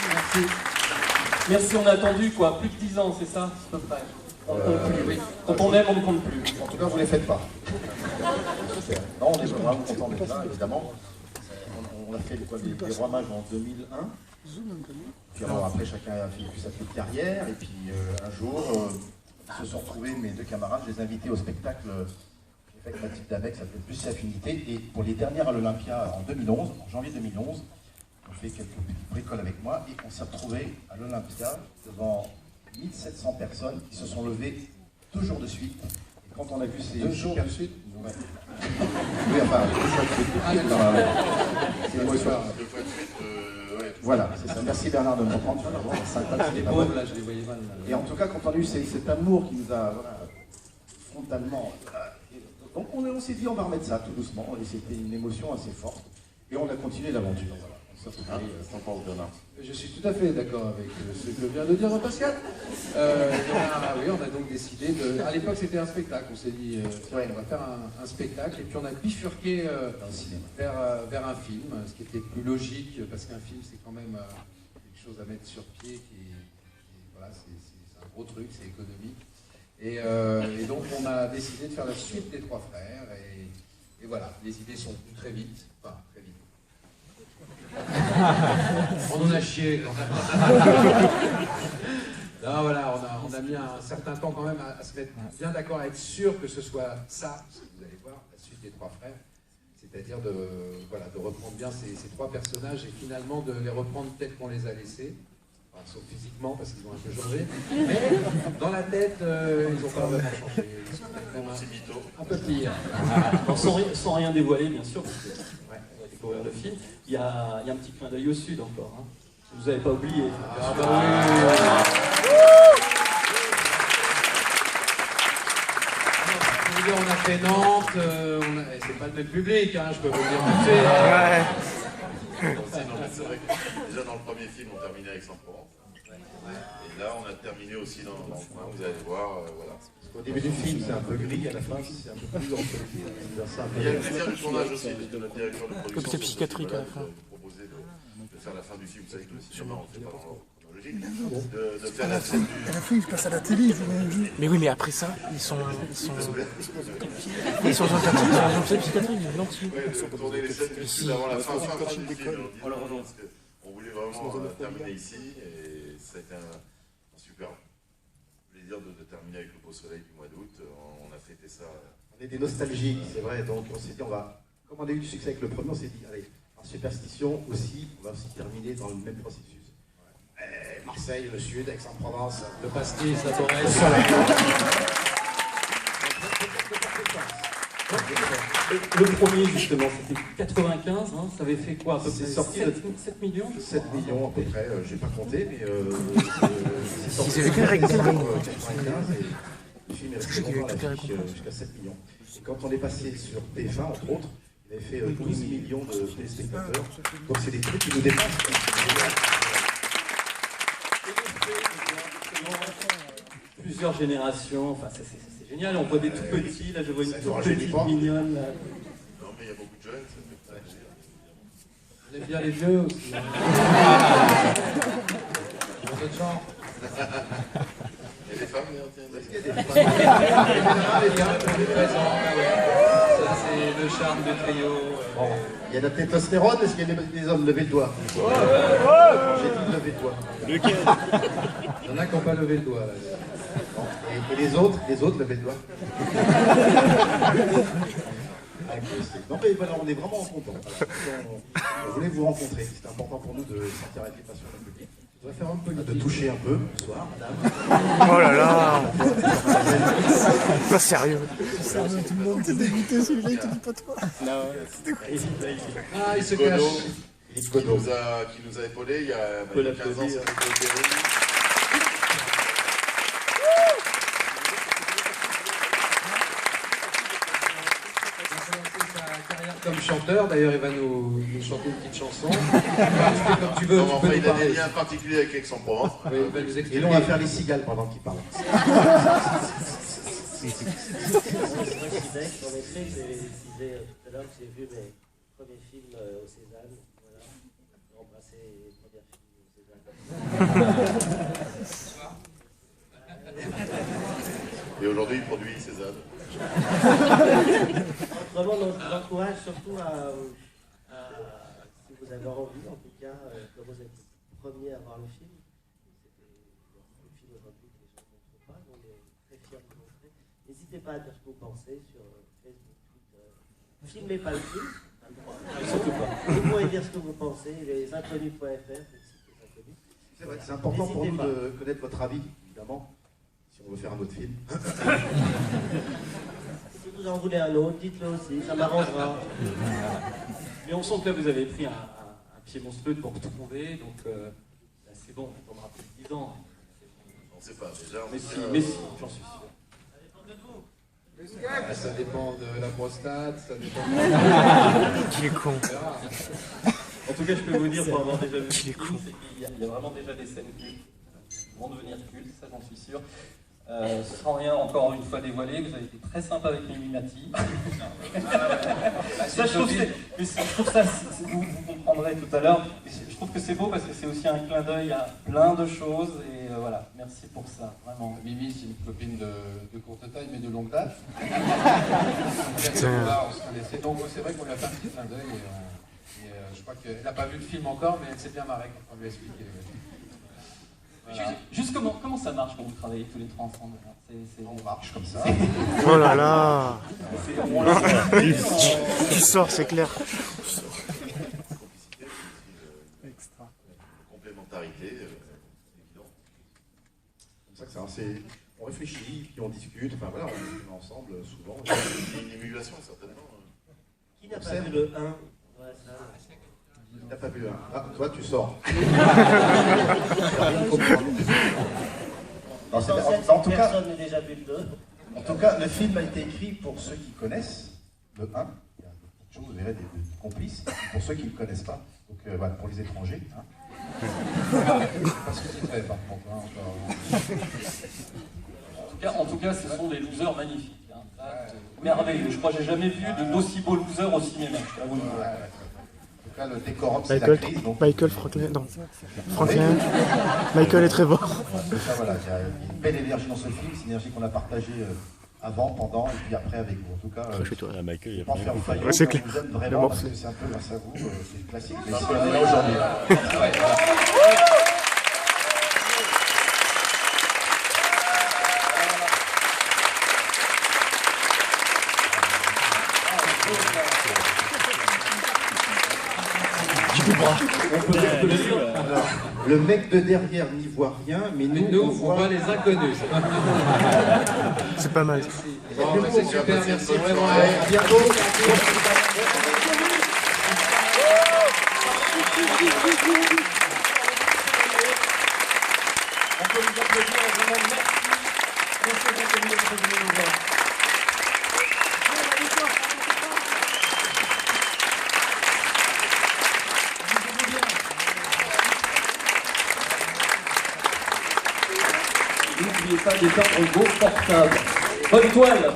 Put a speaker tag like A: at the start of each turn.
A: Merci. Merci, on a attendu quoi, plus de 10 ans, c'est ça, à peu près. On compte plus, oui. Quand on aime, on ne compte plus.
B: En tout cas, vous ne les faites pas. Non, on est vraiment content d'être là, évidemment. On a fait des rois mages en 2001. Puis alors, après, chacun a vécu sa petite carrière. Et puis un jour, se sont retrouvés mes deux camarades, je les ai invités au spectacle que j'ai fait avec Mathilde Dabec, ça s'appelle Plus Affinité. Et pour les dernières à l'Olympia en 2011, en janvier 2011, on fait quelques petites bricoles avec moi et on s'est retrouvés à l'Olympia devant 1700 personnes qui se sont levées 2 jours de suite. Et quand on a vu ces
C: 2 jours de suite,
B: ouais. Oui, enfin, 2 fois de suite. C'est l'émotion.
C: 2 fois de suite, ouais.
B: Voilà, c'est ça. Merci Bernard de me reprendre.
A: Les pauvres, là, je les voyais mal.
B: Et en tout cas, quand on a eu cet amour qui nous a frontalement... donc on s'est dit, on va remettre ça tout doucement. Et c'était une émotion assez forte. Et on a continué l'aventure. Voilà.
C: T'en penses, Bernard?
D: Je suis tout à fait d'accord avec ce que vient de dire Pascal. Oui, on a donc décidé de... À l'époque, c'était un spectacle. On s'est dit, tiens, on va faire un spectacle. Et puis on a bifurqué vers un film, ce qui était plus logique, parce qu'un film, c'est quand même quelque chose à mettre sur pied. Voilà, c'est un gros truc, c'est économique. Et donc, on a décidé de faire la suite des Trois Frères. Et voilà, les idées sont venues très vite. Enfin, très vite. On en a chié quand même. Non, voilà, on a mis un certain temps quand même à se mettre bien d'accord, à être sûr que ce soit ça, ce que vous allez voir, la suite des Trois Frères. C'est-à-dire de reprendre bien ces 3 personnages et finalement de les reprendre tels qu'on les a laissés. Enfin, sauf physiquement parce qu'ils ont un peu changé. Mais dans la tête, ils ont pas vraiment changé. Un peu pire.
A: Sans rien dévoiler, bien sûr. Découvrir le film. Il y a un petit clin d'œil au sud encore. Hein. Vous n'avez pas oublié.
D: Ah bah oui. On a fait Nantes, c'est pas le même public, hein, je peux vous le dire tout de suite.
C: Non, mais c'est vrai que déjà dans le premier film, on terminait avec Aix-en-Provence. Et là, on a terminé aussi dans le coin, vous allez voir, voilà.
B: Au début du film, c'est un peu gris, à la fin, c'est un peu plus grand.
C: Il y a le plaisir du tournage aussi, de notre directeur de production.
E: Comme c'est psychiatrique à la fin.
C: Vous proposez de faire la fin du film, vous savez que le cinéma, on ne fait pas dans l'ordre chronologique, de faire la scène du...
E: À la fin, ils passent à la télé, ils jouent un jeu. Mais oui, mais après ça, ils sont dans un hôpital psychiatrique, gentil.
C: Oui, de tourner les scènes du sud avant la fin du film. On voulait vraiment terminer ici, et ça a été un super plaisir de terminer avec le beau soleil du mois d'août. On a fêté ça.
B: On est des nostalgiques, c'est vrai, donc on s'est dit, comme on a eu du succès avec le premier, on s'est dit, allez, en superstition aussi, on va aussi terminer dans le même processus. Marseille, le sud, Aix-en-Provence,
D: Le pastis, la Torresse.
A: Le premier, justement, c'était 95, hein, ça avait fait quoi à peu près?
B: C'est sorti
A: 7 millions
B: 7 millions à peu près, j'ai pas compté, mais c'est sorti.
E: Ils avaient quel récompense?
B: Le film est resté longtemps à l'affiche, jusqu'à 7 millions. Et quand on est passé sur TF1, entre autres, il avait fait 12 millions de téléspectateurs. Donc c'est des trucs qui nous dépassent.
A: Plusieurs générations, enfin c'est génial, on voit des tout petits, là je vois une toute petite
B: pas.
A: mignonne. Là.
C: Non, mais il y a beaucoup de jeunes, ça fait plaisir.
D: On aime bien les vieux aussi. Votre genre.
C: Il y a des femmes, tiens.
D: Les présents, ça c'est le charme du trio.
B: Il y a de la testostérone, est-ce qu'il y a des hommes? Levez le doigt. J'ai dit lever le doigt.
D: Il y en a qui n'ont pas levé le doigt. Là.
B: Et les autres, levez le doigt. Non mais voilà, on est vraiment contents. On voulait vous rencontrer, c'était important pour nous de sentir avec les passions du public.
D: On va faire un peu
B: De toucher un peu, bonsoir madame.
E: Oh là là. Pas sérieux.
F: Tout le monde t'es dégoûté, celui-là il te dit pas toi.
D: Ah, il se cache.
C: Philippe Godot, qui nous a épaulés il y a 15 ans, c'était Paul.
D: Comme chanteur, d'ailleurs, il va nous chanter une petite chanson. Comme tu veux,
C: Non,
D: tu
C: enfin,
D: peux
C: il
D: nous
C: a des
D: parler.
C: liens particuliers avec Aix-en-Provence.
D: Oui, il va nous expliquer.
B: Et là on va faire les cigales pendant qu'il parle.
G: C'est vrai, Sidex, en effet, je disais tout à l'heure que j'ai vu mes premiers films au Cézanne. Voilà. remplacer les premières filles au César.
C: Et aujourd'hui, il produit César.
G: Autrement, donc, je vous encourage surtout si vous avez envie, en tout cas, comme vous êtes les premiers à voir le film, c'était le film aujourd'hui que les gens ne montrent pas, donc on est très fiers de vous montrer. N'hésitez pas à dire ce que vous pensez sur Facebook, Twitter. Filmez pas le film, pas le droit.
A: Surtout pas.
G: Vous pouvez dire ce que vous pensez, lesinconnus.fr, le site des inconnus.
B: C'est vrai, c'est important pour nous
G: N'hésitez pas.
B: de connaître votre avis, évidemment, si on veut faire un autre film.
G: Si vous en voulez un autre, dites-le aussi, ça m'arrangera.
A: Mais on sent que là, vous avez pris un pied monstrueux de vous retrouver, donc là, c'est bon, on attendra plus de 10 ans.
C: On ne sait pas, déjà.
A: Mais si, j'en suis sûr.
D: Ça dépend de la prostate, ça dépend
E: Qu'il est con.
A: En tout cas, je peux vous dire, pour avoir déjà vu
E: Qu'il est
A: ce film, c'est qu'il y a vraiment déjà des scènes cultes, qui vont devenir cultes, ça j'en suis sûr. Sans rien encore une fois dévoiler, vous avez été très sympa avec Mimi Mati. Ça, je trouve ça, vous comprendrez tout à l'heure. Je trouve que c'est beau parce que c'est aussi un clin d'œil à plein de choses. Et voilà, merci pour ça, vraiment.
D: Mimi, c'est une copine de courte taille, mais de longue date.
E: Putain.
D: On se connaissait, donc c'est vrai qu'on lui a fait un petit clin d'œil. Et je crois qu'elle n'a pas vu le film encore, mais elle s'est bien marrée quand on lui a expliqué. Voilà.
A: Juste comment ça marche quand vous travaillez tous les trois ensemble?
B: On marche comme ça.
E: Oh là là.
A: On l'a
E: Tu sors, c'est clair.
C: Complicité, complémentarité, évident.
B: C'est comme ça que on réfléchit, puis on discute, enfin voilà, on est ensemble souvent.
C: Il y a une émulation, certainement.
G: Qui n'a pas vu le 1? Ouais, ça.
B: T'as pas vu un. Ah, toi, tu sors. Non, c'est- en tout cas,
G: Personne n'a déjà vu le 2.
B: En tout cas, le film a été écrit pour ceux qui connaissent le 1. Il y a des petites choses, vous verrez, des complices. Pour ceux qui ne le connaissent pas. Donc voilà, pour les étrangers. Hein. Parce que c'est très par contre. Hein,
A: En tout cas, ce sont des losers magnifiques. Hein. Merveilleux. Je crois que j'ai jamais vu d'aussi beaux losers au cinéma. Je peux vous le dire.
B: En tout cas, le décorum, c'est la crise. Donc,
E: Michael Franklin. Non. Franklin. Michael et Trevor.
B: ça, voilà, il y a une belle énergie dans ce film. C'est une énergie qu'on a partagée avant, pendant et puis après avec vous. En tout cas,
E: Toi.
H: Michael, il y a
B: je pense faire faillot.
E: Ouais, c'est clair.
B: Je vous aime
E: Le
B: vraiment parce
E: morceau.
B: que c'est un peu grâce à vous. C'est classique. Mais si on est là aujourd'hui. Alors, le mec de derrière n'y voit rien, mais
D: Mais
B: nous,
D: nous,
B: on
D: on
B: voit.
D: voit les inconnus.
E: C'est pas mal.
D: Bon, c'est super, merci vraiment.
B: Ouais, à bientôt.
A: On peut vous applaudir vraiment. Merci. Merci d'être venus nous voir. N'oubliez pas d'éteindre vos portables. Bonne toile!